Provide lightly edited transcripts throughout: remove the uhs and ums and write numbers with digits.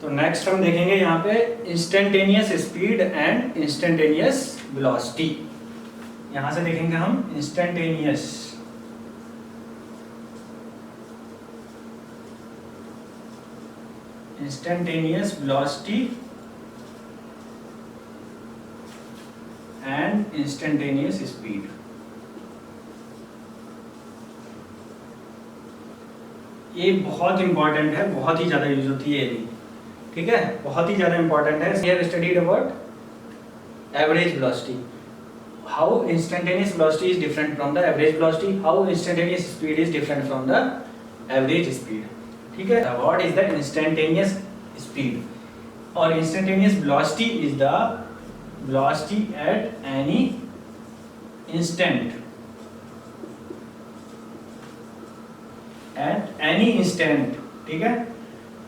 तो नेक्स्ट हम देखेंगे यहाँ पे instantaneous speed and instantaneous velocity. यहाँ से देखेंगे हम instantaneous velocity and instantaneous speed. ये बहुत इंपॉर्टेंट है, बहुत ही ज़्यादा यूज होती है ये भी, ठीक है, बहुत ही ज़्यादा इंपॉर्टेंट है। We have studied about average velocity, how instantaneous velocity is different from the average velocity, how instantaneous speed is different from the average speed, ठीक है। What is the instantaneous speed और instantaneous velocity is the velocity at any instant, at any instant, ठीक है।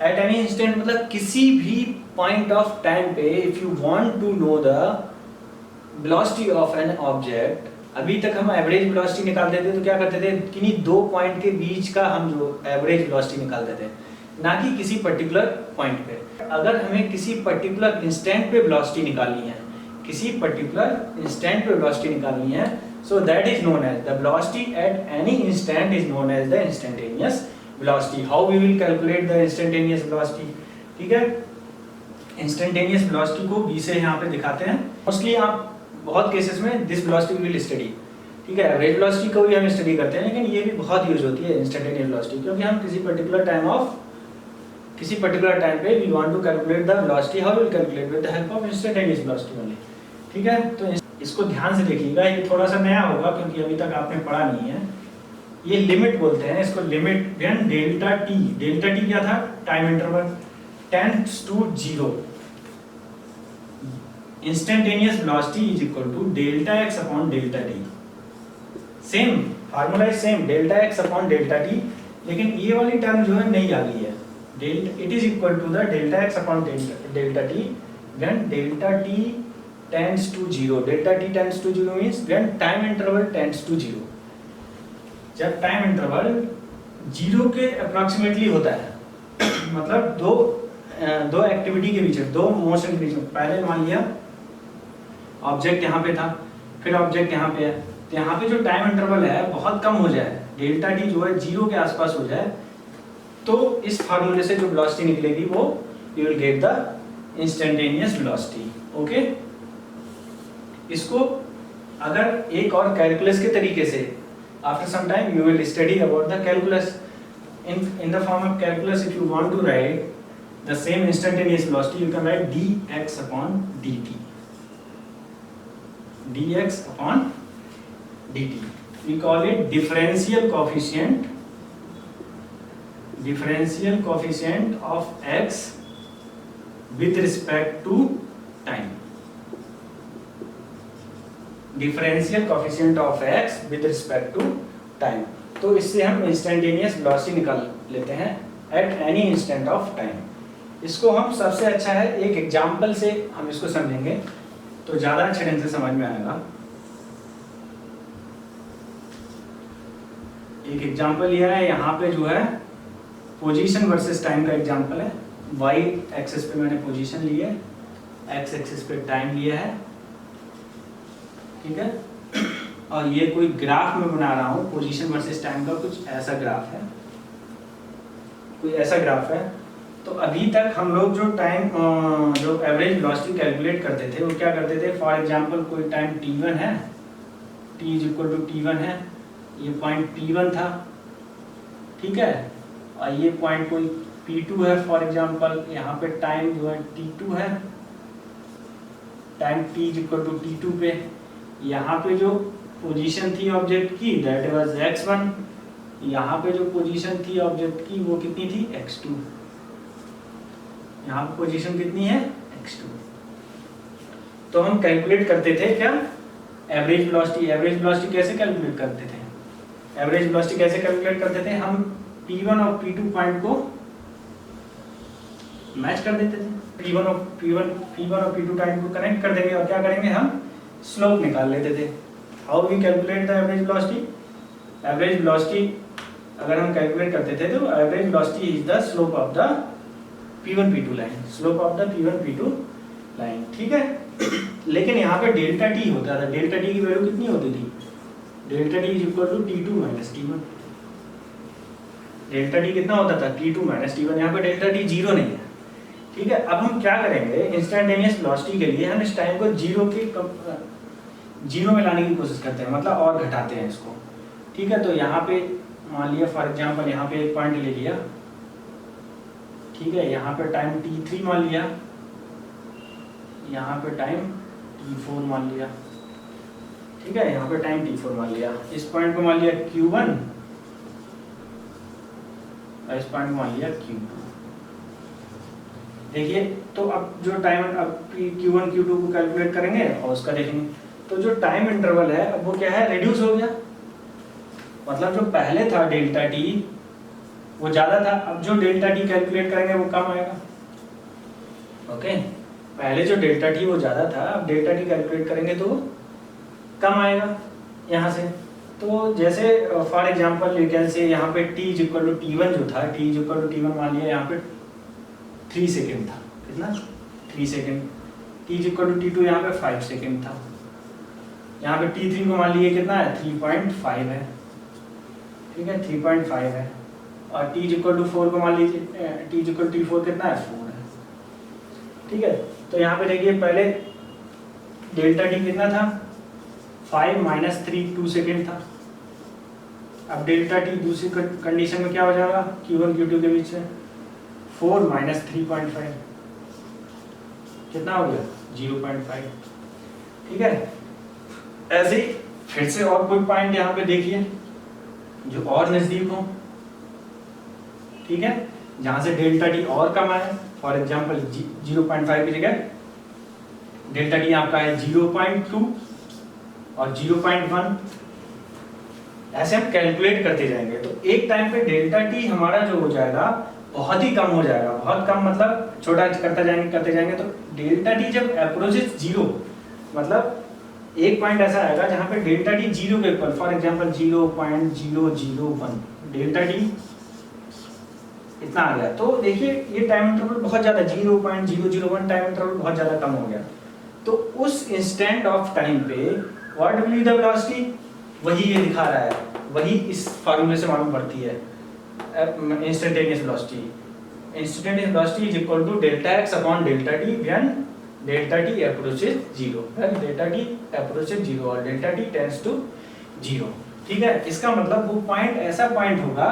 At any instant मतलब किसी भी point of time पे if you want to know the velocity of an object. अभी तक हम एवरेज वेलोसिटी निकालते थे तो क्या करते थे, किन्हीं दो पॉइंट के बीच का हम जो एवरेज वेलोसिटी निकालते थे, ना कि किसी पर्टिकुलर पॉइंट पे। अगर हमें किसी पर्टिकुलर इंस्टेंट पे वेलोसिटी निकालनी है, किसी पर्टिकुलर इंस्टेंट पे वेलोसिटी निकालनी है, so that is known as the velocity at any instant is known as the instantaneous velocity. How we will calculate the instantaneous velocity, ठीक है। instantaneous velocity को b से यहाँ पे दिखाते हैं। मोस्टली आप बहुत केसेस में this velocity will study, ठीक है। एवरेज वेलोसिटी को भी हम स्टडी करते हैं, लेकिन ये भी बहुत यूज होती है इंस्टेंटेनियस वेलोसिटी, क्योंकि हम किसी पर्टिकुलर टाइम पे we want to calculate the velocity, how we will calculate with the help of instantaneous velocity only, ठीक है। तो इसको ध्यान से देखिएगा, ये थोड़ा सा नया होगा क्योंकि अभी तक आपने पढ़ा नहीं है। ये लिमिट बोलते हैं इसको, लिमिट व्हेन डेल्टा टी क्या था, time interval tends to 0, instantaneous velocity is equal to delta x upon delta T. Same formula है, same delta x upon delta T, लेकिन ये वाली टर्म जो है नई आ गई है। It is equal to the delta x upon delta T when delta t tends to 0. delta t tends to 0 means when time interval tends to 0. जब टाइम इंटरवल 0 के अप्रोक्सीमेटली होता है, मतलब दो एक्टिविटी के बीच में, दो मोशन के बीच में। पहले मान लिया ऑब्जेक्ट यहाँ पे था, फिर ऑब्जेक्ट यहाँ पे है, तो यहाँ पे जो टाइम इंटरवल है बहुत कम हो जाए, डेल्टा टी जो है 0 के आसपास हो जाए, तो इस फार्मूले से जो वेलोसिटी निकलेगी वो you will get the instantaneous velocity, okay. इसको अगर एक और कैलकुलस के तरीके से after some time you will study about the calculus in the form of calculus. If you want to write the same instantaneous velocity you can write dx upon dt, dx upon dt. we call it differential coefficient of x with respect to time, differential coefficient of x with respect to time. तो इससे हम instantaneous velocity निकाल लेते हैं at any instant of time. इसको हम सबसे अच्छा है एक एग्जांपल से हम इसको समझेंगे तो ज़्यादा अच्छे ढंग से समझ में आएगा। एक एग्जांपल लिया है यहाँ पे जो है पोजीशन वर्सेस टाइम का एग्जांपल है। y एक्सिस पे मैंने पोजीशन ली है, x एक्सिस पे टाइम लिया है, ठीक है। और ये कोई ग्राफ में बना रहा हूँ पोजीशन वर्सेस टाइम का, कुछ ऐसा ग्राफ है, कोई ऐसा ग्राफ है। तो अभी तक हम लोग जो टाइम जो एवरेज वेलोसिटी कैलकुलेट करते थे वो क्या करते थे, फॉर एग्जांपल कोई टाइम t1 है, t is equal to t1 है, ये पॉइंट p1 था, ठीक है। और ये पॉइंट कोई p2 है फॉर एग्जांपल, यहाँ पे टाइम जो है t2 है, time t is equal to t2 पे यहाँ पे जो पोजीशन थी ऑब्जेक्ट की दैट वाज x1, यहाँ पे जो पोजीशन थी ऑब्जेक्ट की वो कितनी थी x2, यहाँ पे पोजीशन कितनी है x2। तो हम कैलकुलेट करते थे क्या, एवरेज वेलोसिटी। एवरेज वेलोसिटी कैसे कैलकुलेट करते थे, एवरेज वेलोसिटी कैसे कैलकुलेट करते थे, हम p1 और p2 पॉइंट को मैच कर देते थे, p1 और p2 टाइम को कनेक्ट कर देंगे और क्या करेंगे, हम स्लोप निकाल लेते थे। How we calculate the average velocity, average velocity अगर हम कैलकुलेट करते थे तो average velocity is the slope of the P1 P2 line, slope of the P1 P2 line, ठीक है। लेकिन यहाँ पे डेल्टा टी होता था, डेल्टा टी की वैल्यू कितनी होती थी, delta t is equal to T2 minus T1। Delta t कितना होता था, T2 माइनस T1। यहाँ पे डेल्टा टी जीरो नहीं है, ठीक है। अब हम क्या करेंगे, इंस्टेंटेनियस वेलोसिटी के लिए हम इस टाइम को जीरो में लाने की कोशिश करते हैं, मतलब और घटाते हैं इसको, ठीक है। तो यहाँ पे मान लिया फॉर एग्जांपल यहाँ पे एक पॉइंट ले लिया, ठीक है। यहाँ पे टाइम T3 मान लिया, यहाँ पे टाइम T4 मान लिया, ठीक है। यहाँ पे टाइम T4 मान लिया, इस पॉइंट को मान लिया Q1 और इस पॉइंट को मान लिया Q2। देखिए तो अब जो टाइम, अब Q1 Q2 को कैलकुलेट करेंगे और उसका देखेंगे, तो जो टाइम इंटरवल है अब वो क्या है, रिड्यूस हो गया। मतलब जो पहले था डेल्टा टी वो ज्यादा था, अब जो डेल्टा टी कैलकुलेट करेंगे वो कम आएगा, ओके। पहले जो डेल्टा टी वो ज्यादा था, अब डेल्टा टी कैलकुलेट करेंगे तो कम आएगा यहाँ से। तो जैसे for example you can say यहाँ पे t is equal to T1 जो था, t is equal to T1 मान लिया, यहाँ पे 3 सेकेंड था, कितना 3 second. t is equal to T2 यहाँ पे 5 सेकेंड था, यहाँ पे T3 को मान लिए कितना है, 3.5 है, ठीक है, 3.5 है। और t इज इक्वल टू 4 को मान लीजिए, t is equal to T4 कितना है, 4 है, ठीक है। तो यहाँ पे देखिए पहले डेल्टा टी कितना था, 5 माइनस 3 2 सेकेंड था। अब डेल्टा टी दूसरी कंडीशन में क्या हो जाएगा, Q1 Q2 के बीच में 4 माइनस 3.5 कितना हो गया, 0.5, ठीक है। ऐसे ही फिर से और कोई पॉइंट यहाँ पे देखिए जो और नजदीक हो, ठीक है, जहां से डेल्टा टी और कम आए। फॉर एग्जांपल 0.5 की जगह डेल्टा टी आपका है 0.2 और 0.1, ऐसे हम कैलकुलेट करते जाएंगे। तो एक टाइम पे डेल्टा टी हमारा जो हो जाएगा बहुत ही कम हो जाएगा, बहुत कम, मतलब छोटा करते जाएंगे। तो डेल्टा टी जब अप्रोचेस जीरो, मतलब एक पॉइंट ऐसा आएगा जहां पे डेल्टा टी जीरो के equal, for example 0.001 delta T इतना आ गया। तो देखिए ये टाइम इंटरवल बहुत ज्यादा, 0.001 टाइम इंटरवल बहुत ज्यादा कम हो गया। तो उस इंस्टेंट ऑफ टाइम पे what will be the velocity, वही ये दिखा रहा है, वही इस फार्मूले से मालूम पड़ती है, instantaneous velocity. Instantaneous velocity is equal to delta x upon delta T when delta T approaches zero, delta T approaches zero और delta T tends to zero, ठीक है। इसका मतलब वो पॉइंट ऐसा पॉइंट होगा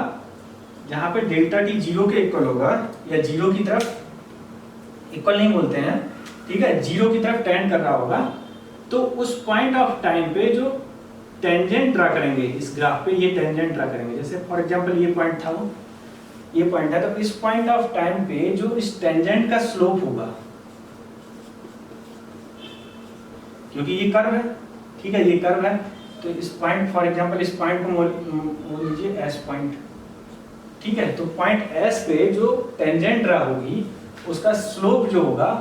जहां पे डेल्टा टी जीरो के इक्वल होगा, या जीरो की तरफ, इक्वल नहीं बोलते हैं, ठीक है, जीरो की तरफ टेंड कर रहा होगा। तो उस पॉइंट ऑफ टाइम पे जो टेंजेंट ड्रा करेंगे इस ग्राफ पे, ये टेंजेंट ड्रा करेंगे, जैसे फॉर एग्जांपल ये पॉइंट था, वो ये पॉइंट है, तो इस पॉइंट ऑफ टाइम पे जो इस टेंजेंट का स्लोप होगा, क्योंकि ये कर्व है, ठीक है, ये कर्व है, तो इस पॉइंट फॉर एग्जांपल इस पॉइंट को बोल लीजिए एस पॉइंट, ठीक है। तो पॉइंट एस पे जो टेंजेंट ड्रा होगी उसका स्लोप जो होगा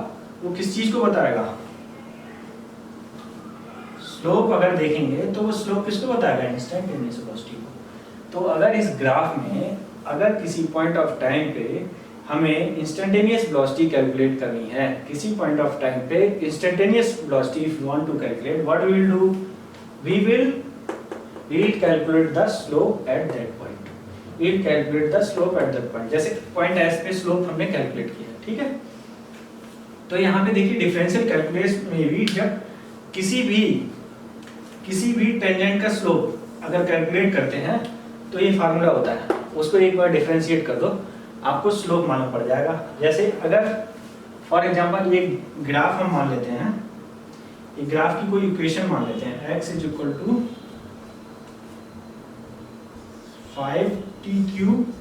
वो किस चीज को बताएगा, स्लोप अगर देखेंगे तो वो स्लोप किसको बताएगा, इंस्टेंटेनियस वेलोसिटी को। तो अगर इस ग्राफ में अगर किसी पॉइंट ऑफ टाइम पे हमें इंस्टेंटेनियस वेलोसिटी कैलकुलेट करनी है, किसी पॉइंट ऑफ टाइम पे instantaneous velocity if you want to calculate, what we will do, we will calculate the slope at that point, we will calculate the slope at that point. जैसे point S पे slope हमने calculate किया, ठीक है। तो यहाँ पे देखिए डिफरेंशियल कैलकुलस में भी जब किसी भी टेंजेंट का स्लोप अगर कैलकुलेट करते हैं तो ये फार्मूला होता है, उसको एक बार डिफरेंशिएट कर दो, आपको स्लोप मालूम पड़ जाएगा। जैसे अगर फॉर एग्जांपल ये ग्राफ हम मान लेते हैं, ये ग्राफ की कोई इक्वेशन मान लेते हैं, x is equal to 5t cube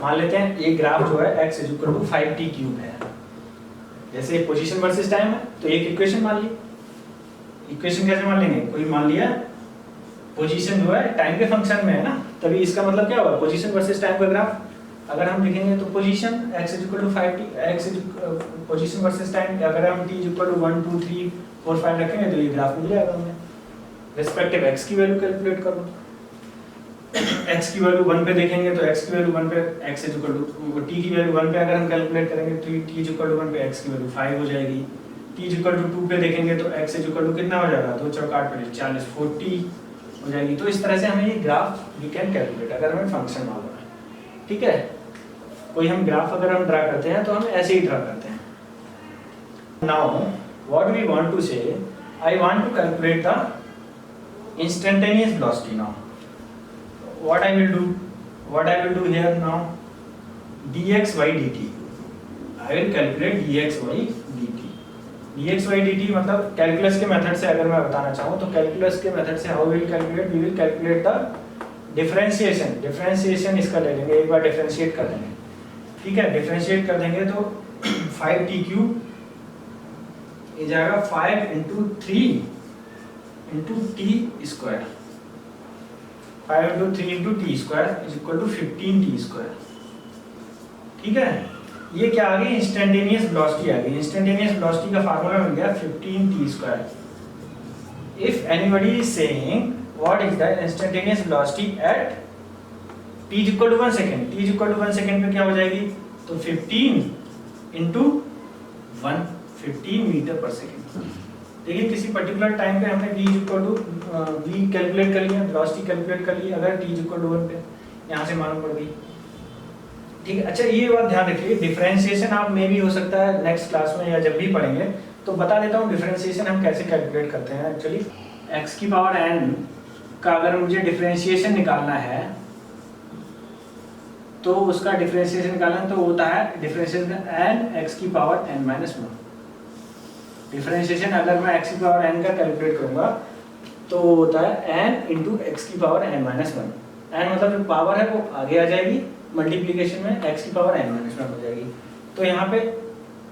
मान लेते हैं। ये ग्राफ जो है x is equal to 5t cube है। जैसे पोजीशन वर्सेस टाइम है तो एक इक्वेशन मान ली, इक्वेशन कैसे मान लेंगे, कोई मान लिया पोजीशन जो है टाइम के फंक्शन में है ना, तभी इसका मतलब क्या होगा, पोजीशन वर्सेस टाइम का ग्राफ अगर हम लिखेंगे तो position x is equal to 5t, x is position versus time, अगर हम t इज इक्वल टू 1 2 3 4 5 रखेंगे तो ये ग्राफ मिल जाएगा हमें, रिस्पेक्टिव x की वैल्यू कैलकुलेट कर लो। x की वैल्यू 1 पे देखेंगे तो x की वैल्यू 1 पे x is equal to t की वैल्यू 1 पे अगर हम कैलकुलेट करेंगे तो t इज इक्वल टू 1 पे x की वैल्यू 5 हो जाएगी। t इज इक्वल टू 2 पे देखेंगे तो x इज इक्वल टू कितना हो जाएगा, 2 चौक 8 पे 40 40 हो जाएगी। तो इस तरह से हमें ये ग्राफ वी कैन कैलकुलेट अगर हमें फंक्शन मालूम है। ठीक है, कोई हम ग्राफ अगर हम ड्रा करते हैं तो हम ऐसे ही ड्रा करते हैं। Now what we want to say, I want to calculate the instantaneous velocity now. What I will do here now, dx by dt. I will calculate dx by dt. dx by dt मतलब calculus के method से अगर मैं बताना चाहूँ तो calculus के method से how will calculate, we will calculate the differentiation इसका ले लेंगे, एक बार डिफरेंशिएट कर देंगे। ठीक है, डिफरेंशिएट कर देंगे तो 5t³ ये जाएगा 5 into 3 into t square, 5 into 3 into t square is equal to 15t²। ठीक है, ये क्या आ गई, इंस्टेंटेनियस वेलोसिटी आ गई। इंस्टेंटेनियस वेलोसिटी का फार्मूला मिल गया 15t²। If anybody is saying what is the instantaneous velocity at t is equal to 1 second, t is equal to 1 second पे क्या हो जाएगी, तो 15 इंटू 1, 15 मीटर पर सेकंड। देखिए किसी पर्टिकुलर टाइम पे हमने v equal to v calculate कर लिया, वेलोसिटी कैलकुलेट कर ली, अगर t इक्वल टू 1 पे यहाँ से मालूम पड़ गई। ठीक है, अच्छा ये बात ध्यान रखिए, डिफरेंशिएशन आप में भी हो सकता है नेक्स्ट क्लास में या जब भी पढ़ेंगे तो बता देता हूँ डिफरेंशिएशन हम कैसे कैलकुलेट करते हैं। एक्चुअली x की पावर n का अगर मुझे डिफरेंशिएशन निकालना है तो उसका डिफरेंशिएशन निकालना तो होता है डिफरेंशिएशन n x की पावर n-1। डिफरेंशिएशन अगर मैं x की पावर n का कैलकुलेट करूंगा तो होता है n इंटू एक्स की पावर n-1। n मतलब जो पावर है वो आगे आ जाएगी, मल्टीप्लिकेशन में x की पावर n-1 हो जाएगी। तो यहाँ पे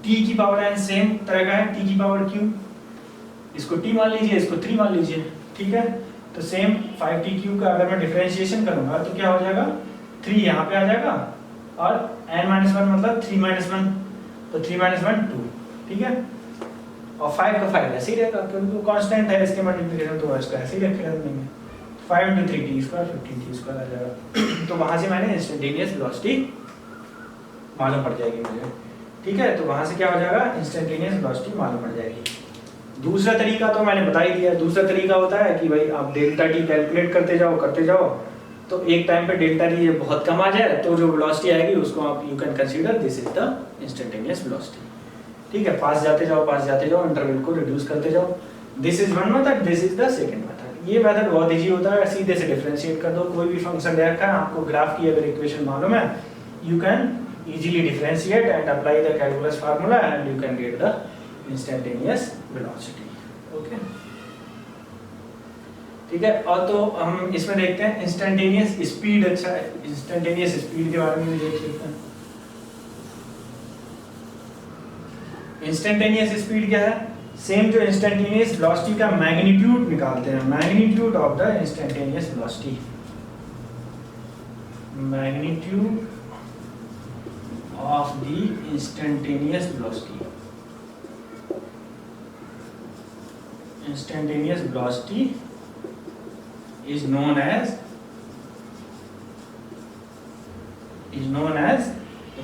t की पावर n सेम तरह का है, t की पावर q, इसको t मान लीजिए, इसको 3 मान लीजिए। ठीक है, तो सेम 5t³ का अगर मैं डिफरेंशिएशन करूंगा तो क्या हो जाएगा, 3 यहाँ पे आ जाएगा और n-1 मतलब 3-1, तो 3-1 2। ठीक है, और 5 का 5 ऐसे ही रहेगा क्योंकि वो कांस्टेंट है, इसके मल्टीप्लिकेशन तो इसका ऐसे ही रखे रहेंगे। 5 इंटू 3t² 15t² आ जाएगा। तो वहां से मैंने इंस्टेंटेनियस वेलोसिटी मालूम पड़ जाएगी मुझे। ठीक है, तो वहां से क्या हो जाएगा, इंस्टेंटेनियस वेलोसिटी मालूम पड़ जाएगी। दूसरा तरीका तो मैंने बता ही दिया। दूसरा तरीका होता है कि भाई आप डेल्टा टी कैलकुलेट करते जाओ, तो एक टाइम पे डेल्टा टी बहुत कम आ जाए तो जो वेलोसिटी आएगी उसको आप you can consider this is the instantaneous velocity. ठीक है, पास जाते जाओ, इंटरवल को रिड्यूस करते जाओ। This is one method, this is the second method. ये मेथड बहुत इजी होता है, सीधे से डिफरेंशिएट कर दो। कोई भी फंक्शन दे रखा है, आपको ग्राफ की अगर इक्वेशन मालूम है, you can easily differentiate and apply the calculus formula and you can get the instantaneous velocity. Okay, ठीक है। और तो हम इसमें देखते हैं इंस्टेंटेनियस स्पीड। अच्छा है, इंस्टेंटेनियस स्पीड के बारे में देख लेते हैं। इंस्टेंटेनियस स्पीड क्या है, सेम जो इंस्टेंटेनियस वेलोसिटी का मैग्नीट्यूड निकालते हैं, magnitude of the instantaneous velocity, magnitude of the instantaneous velocity. Instantaneous velocity is known as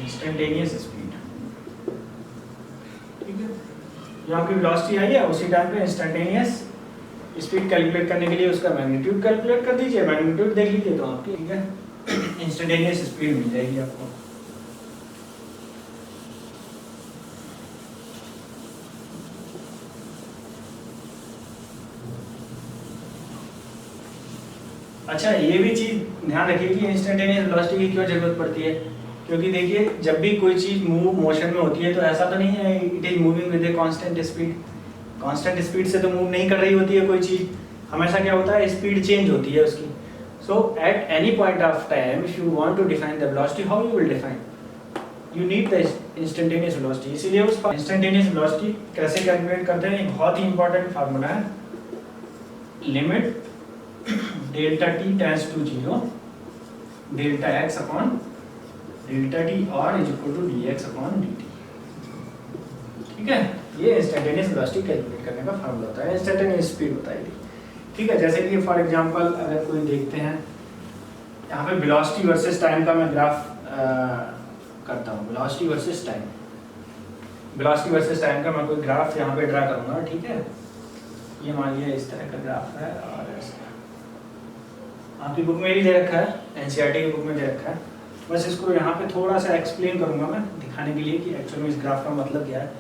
instantaneous speed. ठीक है, जो आपकी वेलोसिटी आई है उसी टाइम पे इंस्टेंटेनियस स्पीड कैलकुलेट करने के लिए उसका मैग्नीट्यूड कैलकुलेट कर दीजिए, मैग्नीट्यूड देख लीजिए तो आपकी ठीक है इंस्टेंटेनियस स्पीड मिल जाएगी आपको। अच्छा, ये भी चीज ध्यान रखिए कि इंस्टेंटेनियस वेलोसिटी की क्यों जरूरत पड़ती है, क्योंकि देखिए जब भी कोई चीज मूव मोशन में होती है तो ऐसा तो नहीं है it is moving with a constant speed. Constant speed से तो मूव नहीं कर रही होती है कोई चीज, हमेशा क्या होता है स्पीड चेंज होती है उसकी। So at any point of time if you want to define the velocity, how you will define, you need the instantaneous velocity. इसीलिए उस इंस्टेंटेनियस वेलोसिटी कैसे कैलकुलेट करते हैं, एक बहुत ही इंपॉर्टेंट फार्मूला है, limit delta T tends to 0 delta x upon delta T और is equal to D X upon D T. ठीक है, ये इंस्टेंटेनियस वेलोसिटी कैलकुलेट करने का फार्मूला होता है, इंस्टेंटेनियस स्पीड होता है। ठीक है, जैसे कि फॉर एग्जांपल अगर कोई देखते हैं यहाँ पे वेलोसिटी वर्सेस टाइम का मैं ग्राफ करता हूँ। Velocity versus time, velocity versus time का मैं कोई ग्राफ यहाँ पे ड्रा करूँगा, ठीक है। ये मान लिया इस तरह का ग्राफ है और ऐसा आपकी बुक में भी दे रखा है, एनसीईआरटी की बुक में दे रखा है। बस इसको यहाँ पे थोड़ा सा एक्सप्लेन करूँगा मैं दिखाने के लिए कि एक्चुअल में इस ग्राफ का मतलब क्या है।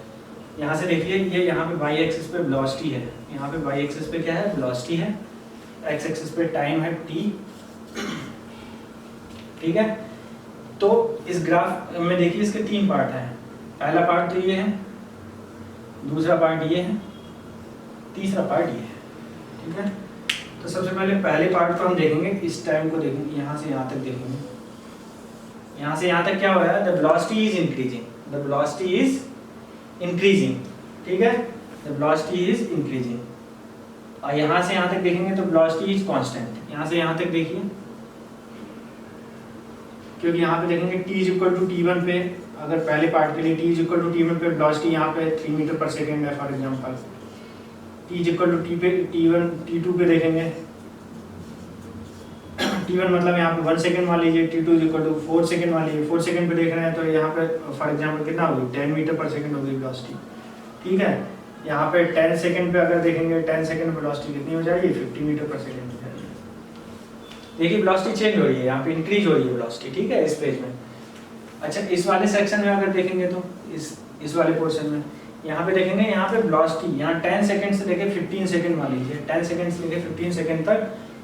यहाँ से देखिए, ये यहाँ पे वाई एक्सिस पे वेलोसिटी है, यहाँ पे वाई एक्सिस पे क्या है, वेलोसिटी है, एक्स एक्सिस पे टाइम है t, ठीक है। तो इस ग्राफ में देखिए इसके 3 पार्ट हैं। पहला पार्ट तो ये है, दूसरा पार्ट ये है, तीसरा पार्ट ये है, ठीक है। तो सबसे पहले पार्ट को हम देखेंगे, इस टाइम को देखेंगे, यहाँ से यहाँ तक देखेंगे। यहाँ से यहाँ तक क्या हो रहा है, the velocity is increasing, the velocity is increasing, ठीक है, द वेलोसिटी इज इंक्रीजिंग। और यहाँ से यहाँ तक देखेंगे तो वेलोसिटी इज कांस्टेंट। यहाँ से यहाँ तक देखिए, क्योंकि यहाँ पे देखेंगे t is equal to t1 पे, अगर पहले पार्ट के लिए t is equal to t1 पे वेलोसिटी यहाँ पे 3 मीटर पर सेकेंड है for example, t is equal to t1 t2 पे देखेंगे, t1 मतलब यहाँ पे 1 सेकंड मान लीजिए, t2 is equal to 4 second मान लीजिए। 4 सेकंड पे देख रहे हैं तो यहाँ पे फॉर एग्जांपल कितना होगी, 10 मीटर पर सेकंड होगी वेलोसिटी, ठीक है। यहाँ पे 10 सेकंड पे अगर देखेंगे, 10 सेकंड पे वेलोसिटी कितनी हो जाएगी, 50 मीटर पर सेकंड हो जाएगी। देखिए वेलोसिटी चेंज हो रही है, यहाँ पे इंक्रीज हो रही है वेलोसिटी, ठीक है, इस पेज में। अच्छा, इस वाले सेक्शन में अगर देखेंगे तो इस वाले पोर्शन में यहाँ पे देखेंगे, यहाँ पे वेलोसिटी यहाँ 10 सेकंड से लेके 15 सेकंड मान लीजिए, 10 सेकंड से लेके 15 सेकंड तक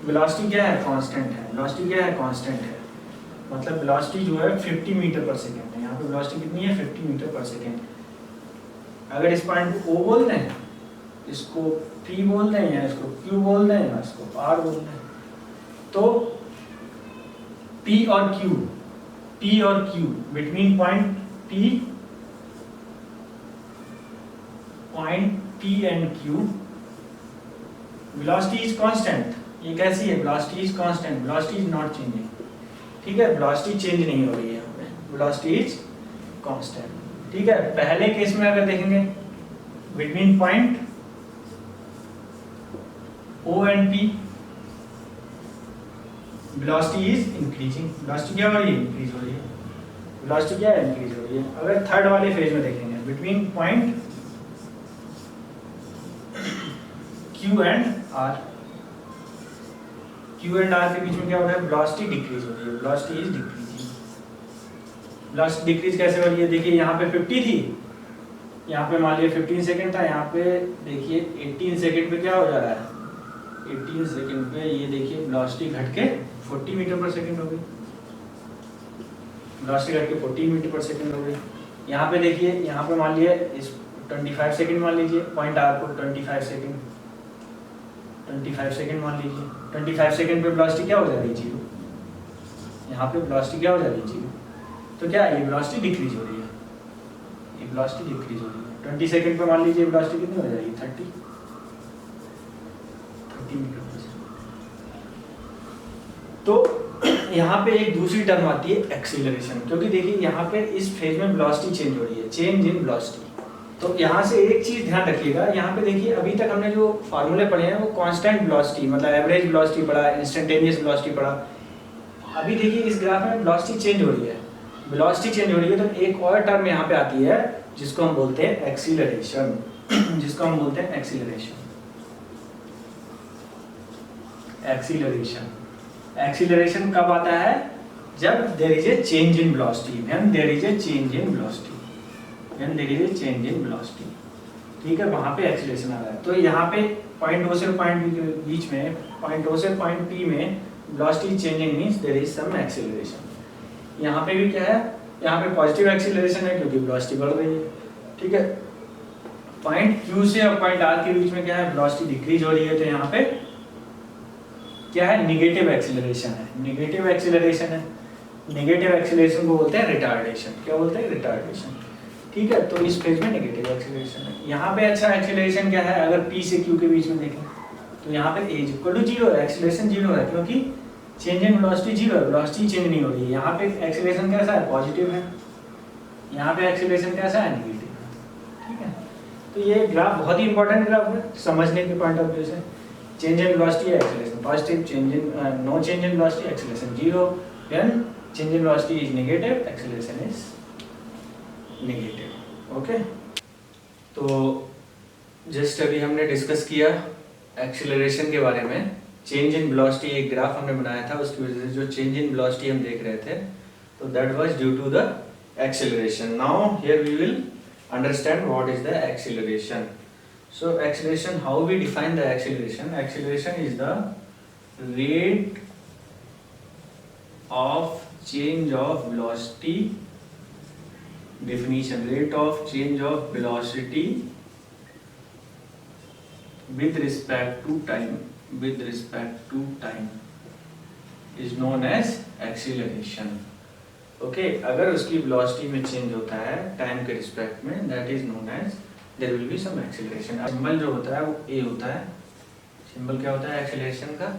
वेलोसिटी क्या है, कांस्टेंट है। वेलोसिटी क्या है, कांस्टेंट है, मतलब वेलोसिटी जो है 50 मीटर पर सेकंड है। यहाँ पे वेलोसिटी कितनी है, 50 मीटर पर सेकंड। अगर इस पॉइंट को O बोल दें, इसको P बोल दें, या इसको Q बोल दें, या इसको R बोल दें, तो P और Q between point P and Q velocity is constant. ये कैसी है, velocity is constant, velocity is not changing, ठीक है, वेलोसिटी चेंज नहीं हो रही है यहाँ पे, वेलोसिटी इज कांस्टेंट, ठीक है। पहले केस में अगर देखेंगे between point O and P velocity is increasing, velocity क्या हो रही है, इंक्रीज हो रही है, वेलोसिटी क्या है, इंक्रीज हो रही है। अगर थर्ड वाले फेज में देखेंगे between point Q and R, Q and R के बीच में क्या हो रहा है, वेलोसिटी डिक्रीज हो रही है, velocity is decreasing. Velocity decrease कैसे हो रही है, देखिए यहाँ पे 50 थी, यहाँ पे मान लिया 15 सेकंड था, यहाँ पे देखिए 18 सेकंड पे क्या हो जा रहा है, 18 सेकंड पे ये देखिए वेलोसिटी घट के 40 मीटर पर सेकंड हो गई, वेलोसिटी घट के 40 मीटर पर सेकंड हो गई। यहाँ पे देखिए, यहाँ पे मान लिया इस 25 सेकंड मान लीजिए, पॉइंट R को 25 सेकंड मान लीजिए, 25 सेकंड पे वेलोसिटी क्या हो जा रही है, 0। यहाँ पे वेलोसिटी क्या हो जा रही है, 0। तो क्या ये वेलोसिटी डिक्रीज हो रही है, ये वेलोसिटी डिक्रीज हो रही है। 20 सेकंड पे मान लीजिए वेलोसिटी कितनी हो जाएगी, 30 मीटर पर सेकंड। तो यहाँ पे एक दूसरी टर्म आती है एक्सीलरेशन, क्योंकि देखिए यहाँ पे इस फेज में वेलोसिटी चेंज हो रही है, चेंज इन वेलोसिटी। तो यहाँ से एक चीज ध्यान रखिएगा, यहाँ पे देखिए अभी तक हमने जो फार्मूले पढ़े हैं वो कांस्टेंट वेलोसिटी मतलब एवरेज वेलोसिटी पढ़ा, इंस्टेंटेनियस वेलोसिटी पढ़ा। अभी देखिए इस ग्राफ में वेलोसिटी चेंज हो रही है, वेलोसिटी चेंज हो रही है, तो एक और टर्म यहाँ पे आती है जिसको हम बोलते हैं एक्सीलरेशन, जिसको हम बोलते हैं एक्सीलरेशन। एक्सीलरेशन कब आता है, जब there is a change in velocity, when there is a change in velocity, when there is a change in velocity, ठीक है, वहां पे एक्सीलरेशन आ रहा है। तो यहाँ पे पॉइंट O से पॉइंट B के बीच में, पॉइंट O से पॉइंट P में velocity changing means there is some acceleration. यहाँ पे भी क्या है, यहाँ पे पॉजिटिव एक्सीलरेशन है क्योंकि वेलोसिटी बढ़ रही है, ठीक है। पॉइंट Q से और पॉइंट R के बीच में क्या है, वेलोसिटी डिक्रीज हो रही है, तो यहाँ पे क्या है, नेगेटिव एक्सीलरेशन है, नेगेटिव एक्सीलरेशन है। नेगेटिव एक्सीलरेशन को बोलते हैं रिटार्डेशन, क्या बोलते हैं, रिटार्डेशन, ठीक है। तो इस फेज में नेगेटिव एक्सीलरेशन है। यहाँ पे अच्छा एक्सीलरेशन क्या है, अगर P से Q के बीच में देखें तो यहाँ पे A इक्वल टू 0 है, एक्सीलरेशन 0 है, क्योंकि चेंज इन वेलोसिटी 0 है, वेलोसिटी चेंज नहीं हो रही है। यहाँ पे एक्सीलरेशन कैसा है, पॉजिटिव है, यहाँ पे एक्सीलरेशन कैसा है, नेगेटिव है, ठीक है। तो ये ग्राफ बहुत ही इंपॉर्टेंट ग्राफ है समझने के पॉइंट ऑफ व्यू से। change in velocity acceleration positive, change in no change in velocity acceleration 0, when change in velocity is negative acceleration is negative। Okay, तो जस्ट अभी हमने डिस्कस किया एक्सेलरेशन के बारे में। चेंज इन वेलोसिटी एक graph हमने बनाया था, उसकी वजह से जो चेंज इन वेलोसिटी हम देख रहे थे, तो that was due to the acceleration. Now here we will understand what is the acceleration. So acceleration, how we define the acceleration? Acceleration is the rate of change of velocity. Definition: rate of change of velocity with respect to time. With respect to time is known as acceleration. Okay, अगर उसकी velocity में change होता है time के respect में, that is known as there will be some acceleration। Symbol जो होता है वो a होता है। सिंबल क्या होता है एक्सेलरेशन का?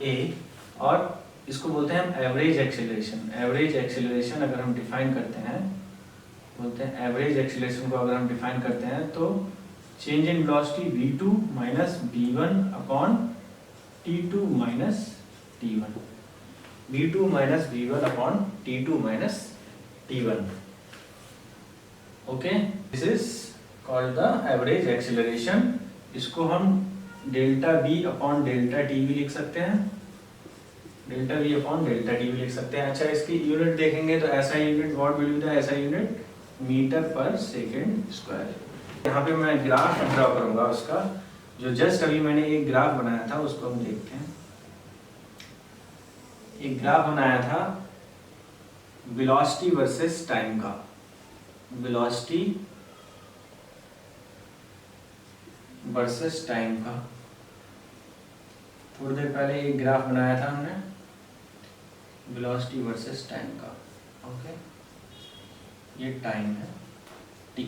a। और इसको बोलते हैं हम एवरेज एक्सेलरेशन। एवरेज एक्सेलरेशन अगर हम डिफाइन करते हैं, बोलते हैं एवरेज एक्सेलरेशन को अगर हम डिफाइन करते हैं तो change in velocity v2 minus v1 upon t2 minus t1। v2 minus v1 upon t2 minus t1। Okay, this is called the average acceleration। इसको हम delta v upon delta t भी लिख सकते हैं, delta v upon delta t भी लिख सकते हैं। अच्छा, इसकी यूनिट देखेंगे तो ऐसा unit what will be the ऐसा यूनिट मीटर पर सेकंड स्क्वायर। यहाँ पे मैं ग्राफ ड्रॉ करूंगा उसका, जो जस्ट अभी मैंने एक ग्राफ बनाया था उसको हम देखते हैं। एक ग्राफ बनाया था वेलोसिटी वर्सेस टाइम का। वेलोसिटी वर्सेस टाइम का थोड़ी देर पहले एक ग्राफ बनाया था हमने वेलोसिटी वर्सेस टाइम का। ओके, ये टाइम है t।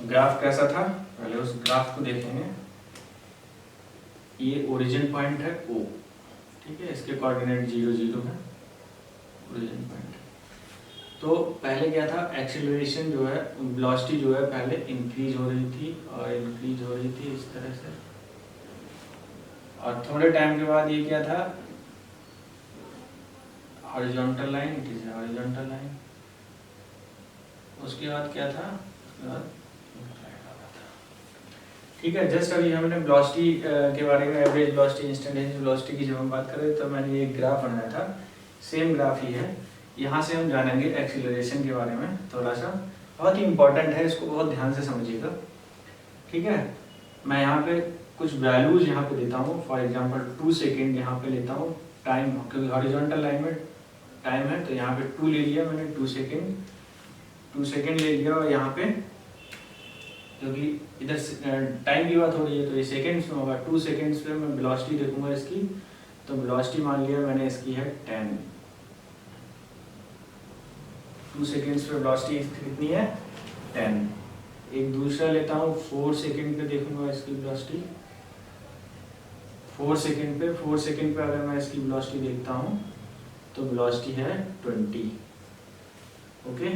ग्राफ कैसा था पहले उस ग्राफ को देखेंगे। ये ओरिजिन पॉइंट है O, ठीक है, इसके कोऑर्डिनेट 0 0 है, ओरिजिन पॉइंट। तो पहले क्या था, एक्सेलरेशन जो है वेलोसिटी जो है पहले इंक्रीज हो रही थी और इंक्रीज हो रही थी इस तरह से, और थोड़े टाइम के बाद ये क्या था, horizontal line, it is horizontal line. उसके बाद क्या था, उसके बाद ठीक है। जस्ट अभी हमने वेलोसिटी के बारे में, एवरेज वेलोसिटी, इंस्टेंटेनियस वेलोसिटी की जब हम बात करें तो मैंने एक ग्राफ बनाया था, सेम ग्राफ ही है। यहाँ से हम जानेंगे एक्सीलरेशन के बारे में थोड़ा सा, बहुत ही इंपॉर्टेंट है, इसको बहुत ध्यान से समझिएगा, ठीक है। मैं यहाँ पे कुछ वैल्यूज यहाँ पे देता हूँ, फॉर एग्जांपल 2 सेकेंड यहाँ पे लेता हूँ टाइम, क्योंकि हॉरिजॉन्टल लाइन में टाइम है तो यहाँ पे 2 ले लिया मैंने, 2 सेकेंड ले लिया। और यहाँ पे क्योंकि इधर टाइम की बात हो रही है तो ये सेकेंड्स में होगा, 2 सेकेंड्स पे मैं वेलोसिटी देखूंगा इसकी, तो वेलोसिटी मान लिया मैंने इसकी है 10। 2 सेकेंड्स पे वेलोसिटी कितनी है, 10। एक दूसरा लेता हूँ 4 सेकेंड पे देखूंगा इसकी वेलोसिटी, 4 सेकेंड पे अगर मैं इसकी वेलोसिटी देखता हूँ तो वेलोसिटी है 20। ओके,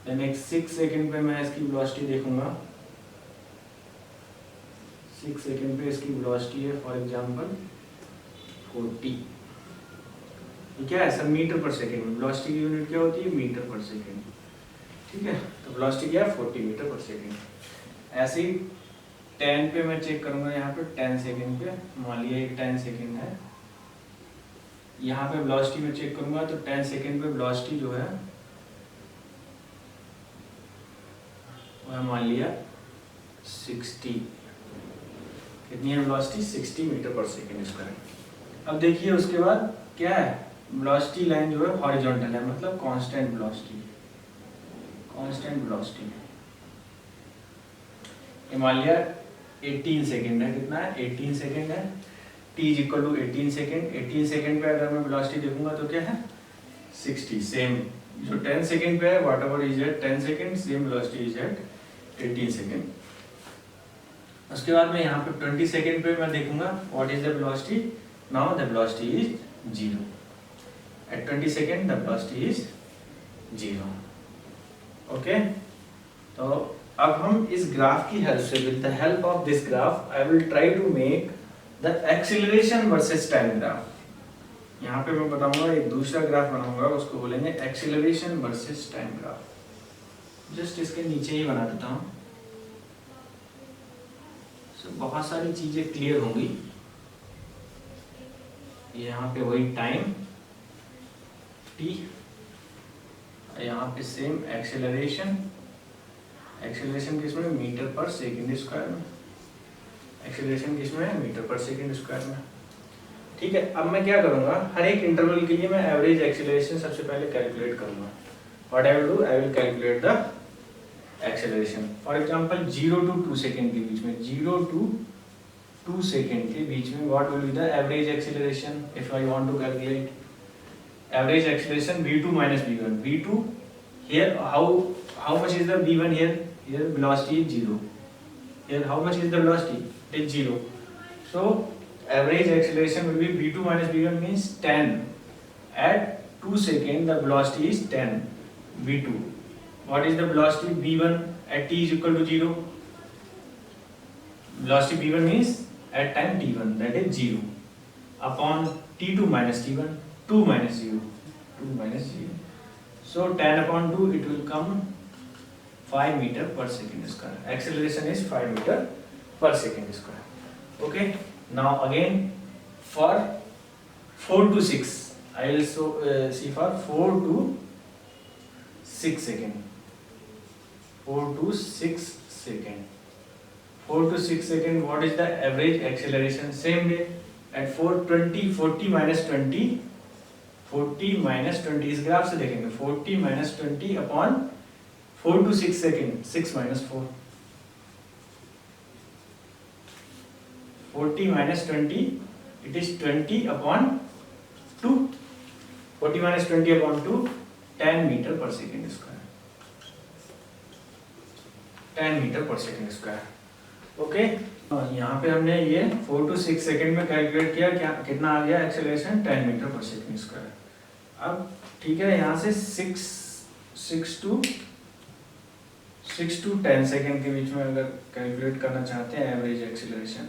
देन एक 6 सेकेंड पे मैं इसकी वेलोसिटी देखूंगा, 6 सेकेंड पे इसकी वेलोसिटी है फॉर एग्जांपल 40। ठीक है, सब मीटर पर सेकेंड में, वेलोसिटी की यूनिट क्या होती है, मीटर पर सेकेंड, ठीक है। तो वेलोसिटी क्या है, 40 मीटर पर सेकेंड। ऐसे ही 10 पे मैं चेक करूंगा, यहाँ पे 10 सेकेंड पे, मान लिया ये 10 सेकेंड है, यहाँ पे वेलोसिटी में चेक करूंगा तो 10 सेकेंड पे वेलोसिटी जो है वह मान लिया 60। कितनी है velocity, 60 metre per second square. अब देखिए उसके बाद क्या है, वेलोसिटी लाइन जो है हॉरिजॉन्टल है, मतलब कांस्टेंट वेलोसिटी, कांस्टेंट वेलोसिटी। ये मान लिया 18 सेकेंड है, कितना है, 18 सेकेंड है, t is equal to 18 second. 18 second पे अगर मैं वेलोसिटी देखूंगा तो क्या है, 60। सेम जो 10 सेकेंड पे है, whatever is at 10 second, same velocity is at 18 second. उसके बाद में यहाँ पे 20 सेकेंड पे मैं देखूंगा what is the velocity, now the velocity is 0। At 20 second the velocity is 0। Okay, तो अब हम इस ग्राफ की हेल्प से, with the help of this graph I will try to make the acceleration versus time graph. यहाँ पे मैं बताऊंगा एक दूसरा ग्राफ बनाऊंगा, उसको बोलेंगे acceleration versus time graph. Just इसके नीचे ही बना देता हूँ, बहुत सारी चीजें क्लियर होंगी। यहाँ पे वही टाइम t, यहाँ पे सेम एक्सेलरेशन। एक्सेलरेशन किसमें? मीटर पर सेकंड स्क्वायर में। एक्सेलरेशन किसमें? मीटर पर सेकंड स्क्वायर में। ठीक है, अब मैं क्या करूंगा, हर एक इंटरवल के लिए मैं एवरेज एक्सेलरेशन सबसे पहले कैलकुलेट करूंगा। What I will do, I will calculate the acceleration. For example 0 to 2 second के बीच में, 0 to 2 सेकंड के बीच में what will be the average acceleration if I want to calculate average acceleration v2 minus v1. v2 here, how much is the v1 here? Here velocity is 0. Here how much is the velocity? It is 0. So average acceleration will be v2 minus v1 means 10. At 2 second the velocity is 10 v2. What is the velocity v1 at t is equal to 0? Velocity v1 means at time t1, that is 0 upon t2 minus t1. 2 minus 0, 2 minus 0. So 10 upon 2, it will come 5 meter per second square. Acceleration is 5 meter per second square. Okay. Now again for 4 to 6, I will see for 4 to 6 second. 4 to 6 second. 4 to 6 second. What is the average acceleration? Same way at 420, 40 minus 20. 40 minus 20 इस graph से देखेंगे, 40 minus 20 upon 4 to 6 second, 6 minus 4, 40 minus 20 it is 20 upon 2, 40 minus 20 upon 2, 10 meter per second square, 10 meter per second square. Okay, यहाँ पे हमने ये 4 to 6 second में calculate किया, क्या कितना आ गया acceleration? 10 metre per second square. अब ठीक है, यहाँ से 6 to 10 सेकेंड के बीच में अगर कैलकुलेट करना चाहते हैं एवरेज एक्सेलरेशन,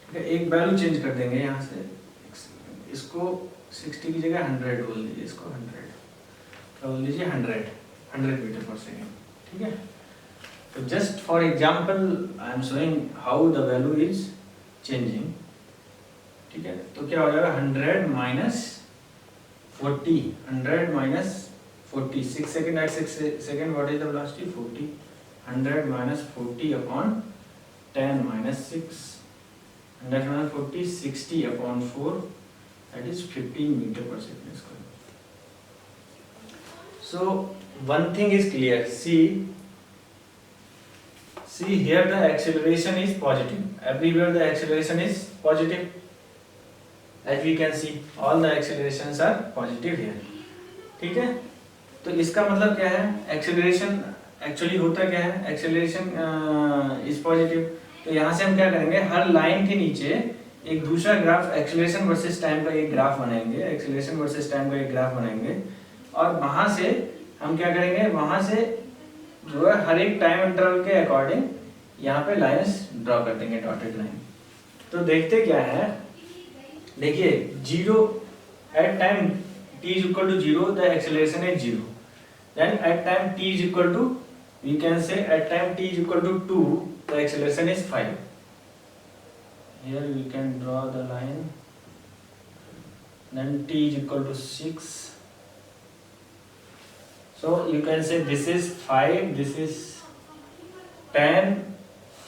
ठीक है, एक वैल्यू चेंज कर देंगे यहाँ से, इसको 60 की जगह 100 बोल दीजिए, इसको 100 बोल दीजिए, 100 मीटर पर सेकेंड। ठीक है, तो just for example I am showing how the value is changing. ठीक है, तो क्या हो जाएगा 100 minus 40, 100 minus 40, 6 second at 6 second, what is the velocity? 40. 100 minus 40 upon 10 minus 6, 100 minus 40, 60 upon 4, that is 15 meter per second square. So one thing is clear, see here the acceleration is positive, everywhere the acceleration is positive, as we can see all the accelerations are positive here. ठीक है, तो इसका मतलब क्या है, acceleration actually होता क्या है, एक्सेलरेशन इज पॉजिटिव। तो यहाँ से हम क्या करेंगे, हर लाइन के नीचे एक दूसरा ग्राफ एक्सेलरेशन वर्सेस टाइम का एक ग्राफ बनाएंगे, एक्सेलरेशन वर्सेस टाइम का एक ग्राफ बनाएंगे, और वहाँ से हम क्या करेंगे, वहाँ से जो है हर एक टाइम इंटरवल के अकॉर्डिंग यहाँ पे लाइंस ड्रॉ कर देंगे, डॉटेड लाइन। तो देखते क्या है, देखिए 0 at time t is equal to 0 the acceleration is 0, then at time t is equal to, we can say at time t is equal to 2 the acceleration is 5. Here we can draw the line, then t is equal to 6, so you can say this is 5, this is 10,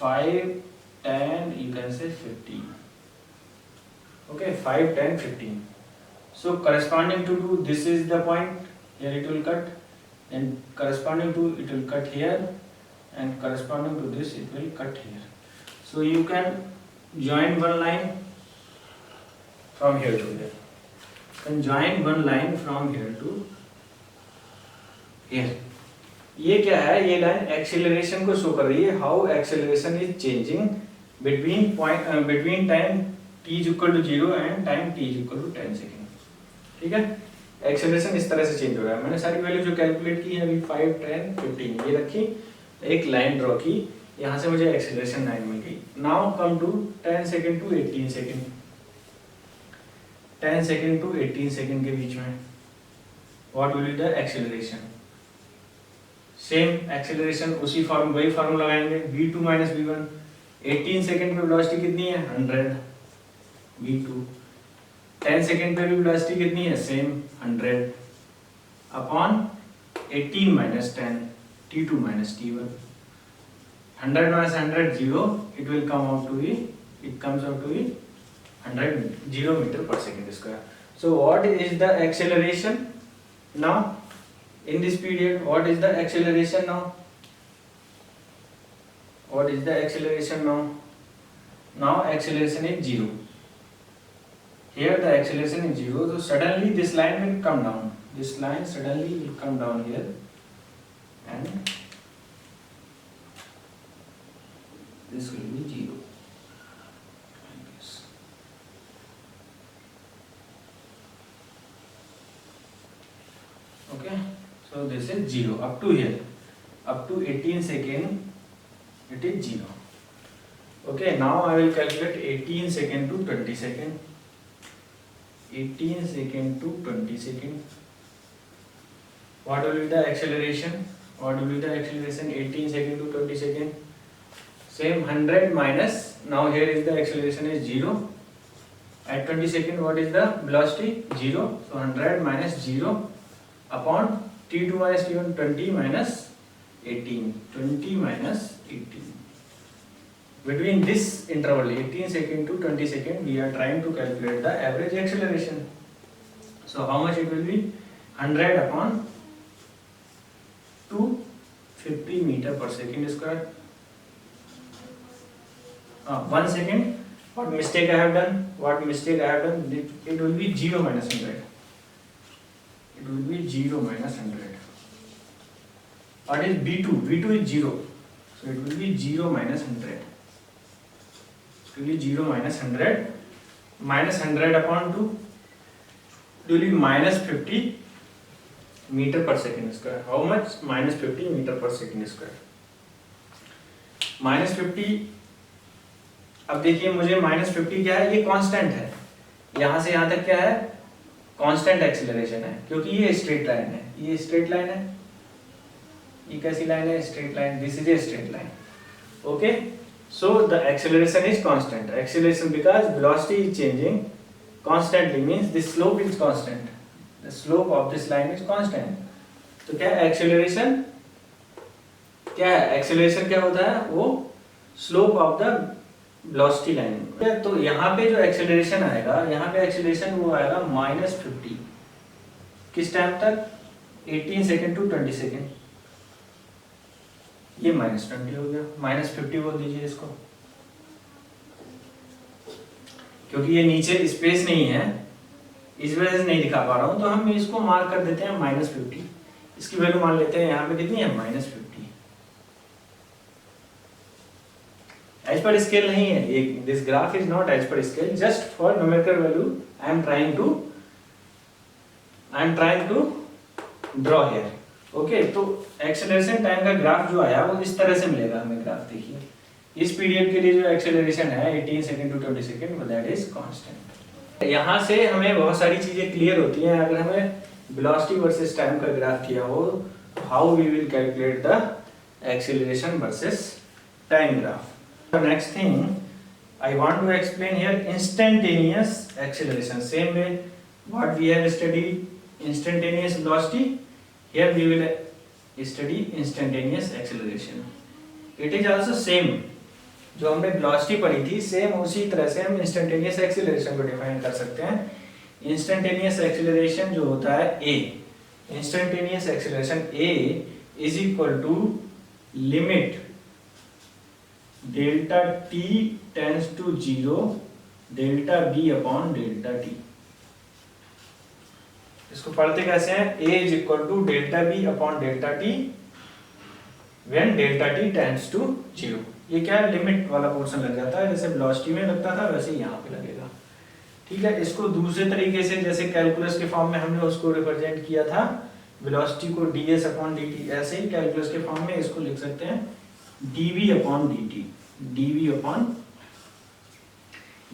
5, 10, you can say 15. Okay, 5, 10, 15. So corresponding to this is the point, here it will cut, and corresponding to it will cut here, and corresponding to this it will cut here. So you can join one line from here to there. You can join one line from here to here. ये क्या है, ये line acceleration को show कर रही है, how acceleration is changing between time t is equal to 0 and time t is equal to 10 second. ठीक है, एक्सेलरेशन इस तरह से चेंज हो रहा है। मैंने सारी वैल्यू जो कैलकुलेट की है अभी 5, 10, 15 ये रखी, एक लाइन ड्रॉ की, यहाँ से मुझे एक्सेलरेशन लाइन मिल गई। Now come to 10 second to 18 second, 10 second to 18 second के बीच में what will be the acceleration. Same acceleration उसी फॉर्म वही फॉर्मूला लगाएंगे, v2 माइनस v1। 18 सेकेंड पे वेलोसिटी कितनी है 100 v2, 10 सेकेंड पे भी वेलोसिटी कितनी है same 100 upon 18 minus 10 t2 minus t1। 100 minus 100 0, it will come out to be, it comes out to be 0 meter per second square. So what is the acceleration now in this period? What is the acceleration now? What is the acceleration now? Now acceleration is 0. Here the acceleration is 0, so suddenly this line will come down. This line suddenly will come down here and this will be 0. Okay, so this is 0 up to here, up to 18 second it is 0. Okay, now I will calculate 18 second to 20 second. 18 second to 20 second. What will be the acceleration? What will be the acceleration 18 second to 20 second? Same 100 minus, now here is the acceleration is 0. At 20 second what is the velocity? 0. So 100 minus 0 upon t2 minus t1, 20 minus 18. 20 minus 18. Between this interval 18 second to 20 second we are trying to calculate the average acceleration. So how much it will be? 100 upon 250 meter per second square. 1 second. What mistake I have done? What mistake I have done? It will be 0 minus 100. It will be 0 minus 100. What is V2? V2 is 0. So it will be 0 minus 100. It will be 0 minus 100. Minus 100 upon 2. It will be minus 50 meter per second square. How much? Minus 50 meter per second square. Minus 50. अब देखिए मुझे minus 50 क्या है, ये constant है, यहाँ से यहाँ तक क्या है कांस्टेंट एक्सीलरेशन है, क्योंकि ये स्ट्रेट लाइन है, ये स्ट्रेट लाइन है, ये कैसी लाइन है straight line, this is a straight line. Okay, so the acceleration is constant. Acceleration because velocity is changing constantly means the slope is constant, the slope of this line is constant. तो क्या acceleration क्या है, acceleration क्या होता है, वो slope of the velocity line. तो यहाँ पे जो एक्सेलरेशन आएगा, यहाँ पे एक्सेलरेशन वो आएगा माइनस 50 किस टाइम तक, 18 सेकेंड टू 20 सेकेंड. ये माइनस 20 हो गया, माइनस 50 बोल दीजिए इसको, क्योंकि ये नीचे स्पेस नहीं है इस वजह से नहीं दिखा पा रहा हूँ, तो हम इसको मार्क कर देते हैं माइनस 50. इसकी वैल्यू मान लेते हैं यहाँ पे कितनी है, माइनस 50. एज पर स्केल नहीं है, this graph is not as per scale, just for numerical value I am trying to draw here. Okay, तो एक्सेलरेशन टाइम का ग्राफ जो आया वो इस तरह से मिलेगा हमें. ग्राफ देखिए, इस पीरियड के लिए जो एक्सेलरेशन है 18 second to 20 second, that is constant. यहाँ से हमें बहुत सारी चीजें क्लियर होती हैं. अगर हमें वेलोसिटी वर्सेस टाइम का ग्राफ किया हो, how we will calculate the acceleration versus time graph. The next thing I want to explain here, instantaneous acceleration. Same way what we have studied instantaneous velocity, here we will study instantaneous acceleration. It is also same, जो हमने velocity पढ़ी थी same उसी तरह से हम instantaneous acceleration को define कर सकते हैं. Instantaneous acceleration जो होता है A, instantaneous acceleration A is equal to limit delta t tends to 0 delta b upon delta t. इसको पढ़ते कैसे हैं, a is equal to delta b upon delta t when delta t tends to 0. ये क्या है, limit वाला portion लग जाता है, जैसे वेलोसिटी में लगता था वैसे यहाँ पे लगेगा. ठीक है, इसको दूसरे तरीके से जैसे कैलकुलस के फॉर्म में हमने उसको रिप्रेजेंट किया था वेलोसिटी को ds अपॉन dt, ऐसे ही कैलकुलस के फॉर्म में इसको लिख सकते हैं dv upon dt, dv upon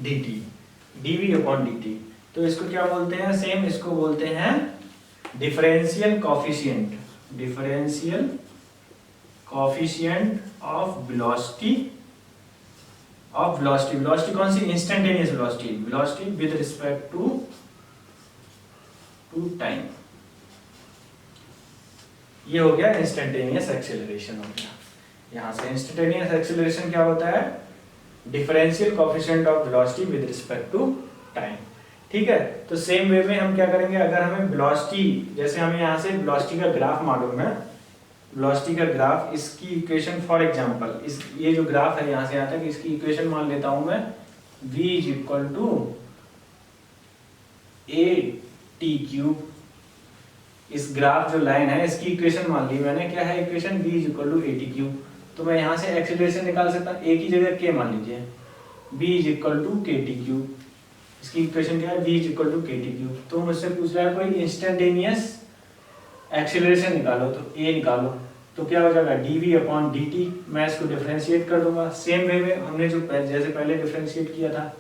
dt, dv upon dt। तो इसको क्या बोलते हैं, सेम इसको बोलते हैं differential coefficient, differential coefficient of velocity, of velocity, velocity कौन सी, instantaneous velocity, velocity with respect to time. ये हो गया इंस्टेंटेनियस एक्सेलरेशन हो गया। यहां से इंस्टेंटेनियस एक्सेलरेशन क्या होता है, differential coefficient of velocity with respect to time. ठीक है, तो सेम वे में हम क्या करेंगे, अगर हमें वेलोसिटी, जैसे हमें यहाँ से वेलोसिटी का ग्राफ मालूम है, वेलोसिटी का ग्राफ, इसकी इक्वेशन फॉर एग्जांपल, इस ये जो ग्राफ है यहाँ से यहाँ तक, इसकी इक्वेशन मान लेता हूं मैं v is equal to a/t³। इस ग्राफ जो लाइन है इसकी इक्वेशन मान ली मैंने, क्या है equation, v is equal to a/t³। तो मैं यहाँ से एक्सीलरेशन निकाल सकता हूँ, a की जगह k मान लीजिए, v is equal to kt³। इसकी इक्वेशन क्या है, v is equal to kt³। तो मुझसे पूछ रहा है कोई इंस्टेंटेनियस एक्सीलरेशन निकालो, तो a निकालो, तो क्या हो जाएगा dv अपॉन dt। मैं इसको डिफरेंशिएट कर दूंगा सेम वे में हमने जो जैसे पहले डिफरेंशिएट किया था।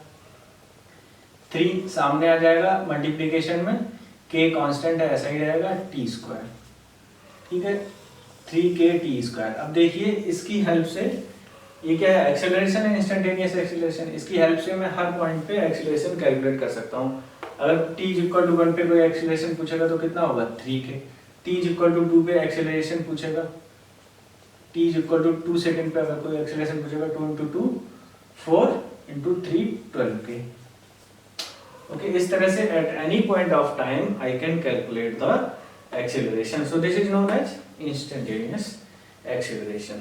3 सामने आ जाएगा मल्टीप्लिकेशन में, k कांस्टेंट है ऐसा ही रहेगा, t²। ठीक है, 3kt²। अब देखिए इसकी हेल्प से, ये क्या है, एक्सेलरेशन है, इंस्टेंटेनियस एक्सेलरेशन। इसकी हेल्प से मैं हर पॉइंट पे एक्सेलरेशन कैलकुलेट कर सकता हूँ। अगर t = 1 पे कोई एक्सेलरेशन पूछेगा तो कितना होगा, 3k। t = 2 पे एक्सेलरेशन पूछेगा, t = 2 सेकंड पे अगर कोई एक्सेलरेशन पूछेगा, 2 × 2 4 × 3 12k। ओके, इस तरह से eight any point of time I can calculate the acceleration. So this is known as instantaneous acceleration.